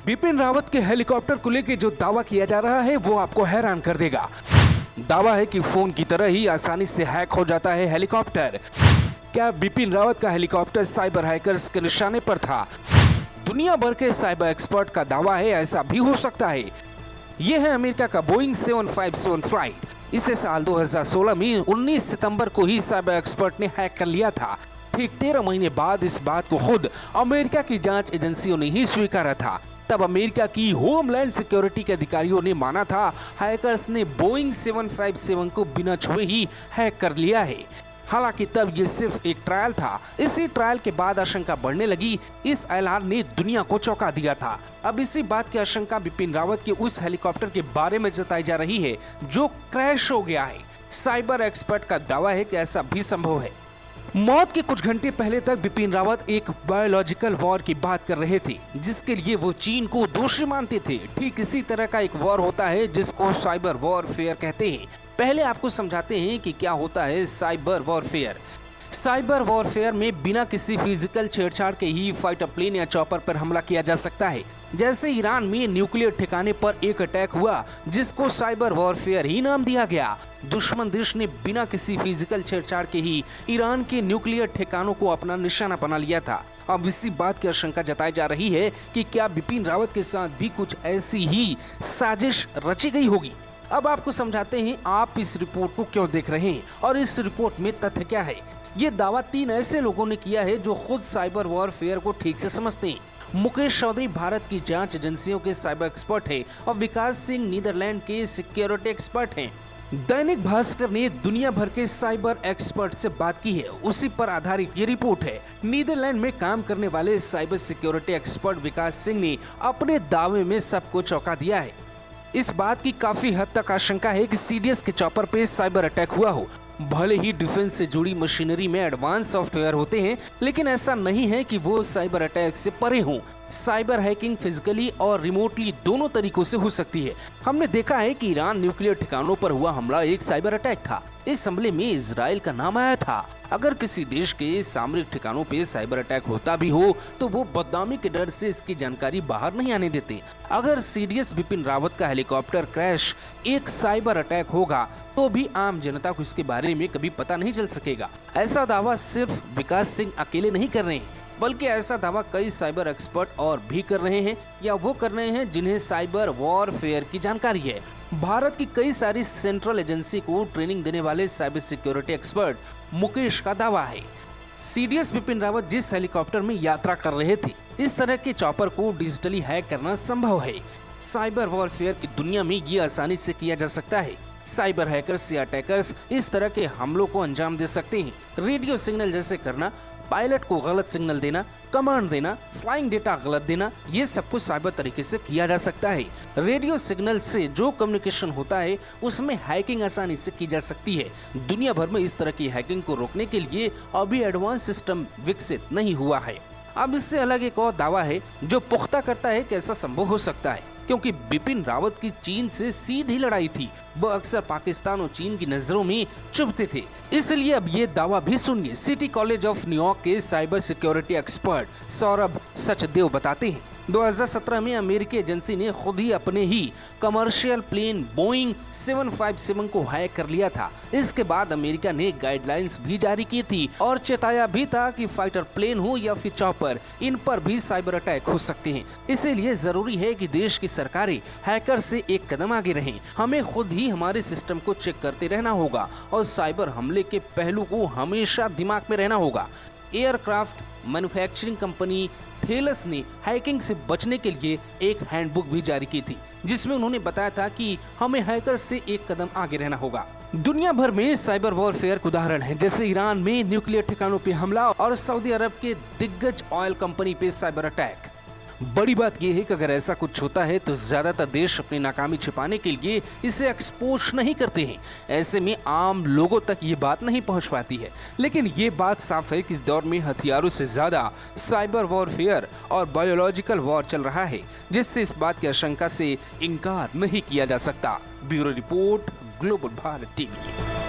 बिपिन रावत के हेलीकॉप्टर को लेकर जो दावा किया जा रहा है वो आपको हैरान कर देगा। दावा है कि फोन की तरह ही आसानी से हैक हो जाता है हेलीकॉप्टर। क्या बिपिन रावत का हेलीकॉप्टर साइबर हैकर्स के निशाने पर था? दुनिया भर के साइबर एक्सपर्ट का दावा है ऐसा भी हो सकता है। यह है अमेरिका का बोइंग 757 फ्लाइट। इसे साल 2016 में 19 सितंबर को ही साइबर एक्सपर्ट ने हैक कर लिया था। ठीक 13 महीने बाद इस बात को खुद अमेरिका की जांच एजेंसियों ने ही स्वीकारा था। तब अमेरिका की होमलैंड सिक्योरिटी के अधिकारियों ने माना था हैकर्स ने बोइंग 757 को बिना छुए ही हैक कर लिया है। हालांकि तब ये सिर्फ एक ट्रायल था। इसी ट्रायल के बाद आशंका बढ़ने लगी। इस ऐलान ने दुनिया को चौंका दिया था। अब इसी बात की आशंका बिपिन रावत के उस हेलीकॉप्टर के बारे में जताई जा रही है जो क्रैश हो गया है। साइबर एक्सपर्ट का दावा है कि ऐसा भी संभव है। मौत के कुछ घंटे पहले तक बिपिन रावत एक बायोलॉजिकल वॉर की बात कर रहे थे, जिसके लिए वो चीन को दोषी मानते थे। ठीक इसी तरह का एक वॉर होता है जिसको साइबर वॉरफेयर कहते हैं। पहले आपको समझाते हैं कि क्या होता है साइबर वॉरफेयर। साइबर वॉरफेयर में बिना किसी फिजिकल छेड़छाड़ के ही फाइटर प्लेन या चॉपर पर हमला किया जा सकता है। जैसे ईरान में न्यूक्लियर ठिकाने पर एक अटैक हुआ जिसको साइबर वॉरफेयर ही नाम दिया गया। दुश्मन देश ने बिना किसी फिजिकल छेड़छाड़ के ही ईरान के न्यूक्लियर ठिकानों को अपना निशाना बना लिया था। अब इसी बात की आशंका जताई जा रही है कि क्या बिपिन रावत के साथ भी कुछ ऐसी ही साजिश रची गई होगी। अब आपको समझाते हैं आप इस रिपोर्ट को क्यों देख रहे हैं और इस रिपोर्ट में तथ्य क्या है। ये दावा 3 ऐसे लोगों ने किया है जो खुद साइबर वॉरफेयर को ठीक से समझते हैं। मुकेश चौधरी भारत की जांच एजेंसियों के साइबर एक्सपर्ट हैं और विकास सिंह नीदरलैंड के सिक्योरिटी एक्सपर्ट हैं। दैनिक भास्कर ने दुनिया भर के साइबर एक्सपर्ट से बात की है, उसी पर आधारित ये रिपोर्ट है। नीदरलैंड में काम करने वाले साइबर सिक्योरिटी एक्सपर्ट विकास सिंह ने अपने दावे में सबको चौंका दिया है। इस बात की काफी हद तक आशंका है कि सीडीएस के चॉपर पे साइबर अटैक हुआ हो। भले ही डिफेंस से जुड़ी मशीनरी में एडवांस सॉफ्टवेयर होते हैं, लेकिन ऐसा नहीं है कि वो साइबर अटैक से परे हों। साइबर हैकिंग फिजिकली और रिमोटली दोनों तरीकों से हो सकती है। हमने देखा है कि ईरान न्यूक्लियर ठिकानों पर हुआ हमला एक साइबर अटैक था। इस हमले में इजराइल का नाम आया था। अगर किसी देश के सामरिक ठिकानों पे साइबर अटैक होता भी हो तो वो बदनामी के डर से इसकी जानकारी बाहर नहीं आने देते। अगर सीडीएस बिपिन रावत का हेलीकॉप्टर क्रैश एक साइबर अटैक होगा तो भी आम जनता को इसके बारे में कभी पता नहीं चल सकेगा। ऐसा दावा सिर्फ विकास सिंह अकेले नहीं कर रहे हैं, बल्कि ऐसा दावा कई साइबर एक्सपर्ट और भी कर रहे हैं या वो कर रहे हैं जिन्हें साइबर वॉरफेयर की जानकारी है। भारत की कई सारी सेंट्रल एजेंसी को ट्रेनिंग देने वाले साइबर सिक्योरिटी एक्सपर्ट मुकेश का दावा है सीडीएस बिपिन रावत जिस हेलीकॉप्टर में यात्रा कर रहे थे, इस तरह के चॉपर को डिजिटली हैक करना संभव है। साइबर वॉरफेयर की दुनिया में ये आसानी से किया जा सकता है। साइबर हैकर्स या अटैकर्स इस तरह के हमलों को अंजाम दे सकते हैं। रेडियो सिग्नल जैसे करना, पायलट को गलत सिग्नल देना, कमांड देना, फ्लाइंग डेटा गलत देना, ये सब कुछ साइबर तरीके से किया जा सकता है। रेडियो सिग्नल से जो कम्युनिकेशन होता है उसमें हैकिंग आसानी से की जा सकती है। दुनिया भर में इस तरह की हैकिंग को रोकने के लिए अभी एडवांस सिस्टम विकसित नहीं हुआ है। अब इससे अलग एक और दावा है जो पुख्ता करता है कि ऐसा संभव हो सकता है, क्योंकि बिपिन रावत की चीन से सीधी लड़ाई थी। वो अक्सर पाकिस्तान और चीन की नजरों में चुभते थे। इसलिए अब ये दावा भी सुनिए। सिटी कॉलेज ऑफ न्यूयॉर्क के cyber security expert Saurabh Sachdev बताते हैं 2017 में अमेरिकी एजेंसी ने खुद ही अपने ही कमर्शियल प्लेन बोइंग 757 को हैक कर लिया था। इसके बाद अमेरिका ने गाइडलाइंस भी जारी की थी और चेताया भी था कि फाइटर प्लेन हो या फिर चॉपर, इन पर भी साइबर अटैक हो सकते हैं। इसीलिए जरूरी है कि देश की सरकारें हैकर से एक कदम आगे रहें। हमें खुद ही हमारे सिस्टम को चेक करते रहना होगा और साइबर हमले के पहलू को हमेशा दिमाग में रहना होगा। एयरक्राफ्ट मैन्युफैक्चरिंग कंपनी थेलस ने हैकिंग से बचने के लिए एक हैंडबुक भी जारी की थी, जिसमें उन्होंने बताया था कि हमें हैकर से एक कदम आगे रहना होगा। दुनिया भर में साइबर वॉरफेयर के उदाहरण हैं, जैसे ईरान में न्यूक्लियर ठिकानों पे हमला और सऊदी अरब के दिग्गज ऑयल कंपनी पे साइबर अटैक। बड़ी बात यह है कि अगर ऐसा कुछ होता है तो ज्यादातर देश अपनी नाकामी छिपाने के लिए इसे एक्सपोज नहीं करते हैं। ऐसे में आम लोगों तक ये बात नहीं पहुंच पाती है। लेकिन ये बात साफ है कि इस दौर में हथियारों से ज्यादा साइबर वॉरफेयर और बायोलॉजिकल वॉर चल रहा है, जिससे इस बात की आशंका से इनकार नहीं किया जा सकता। Bureau report, global Bharat TV.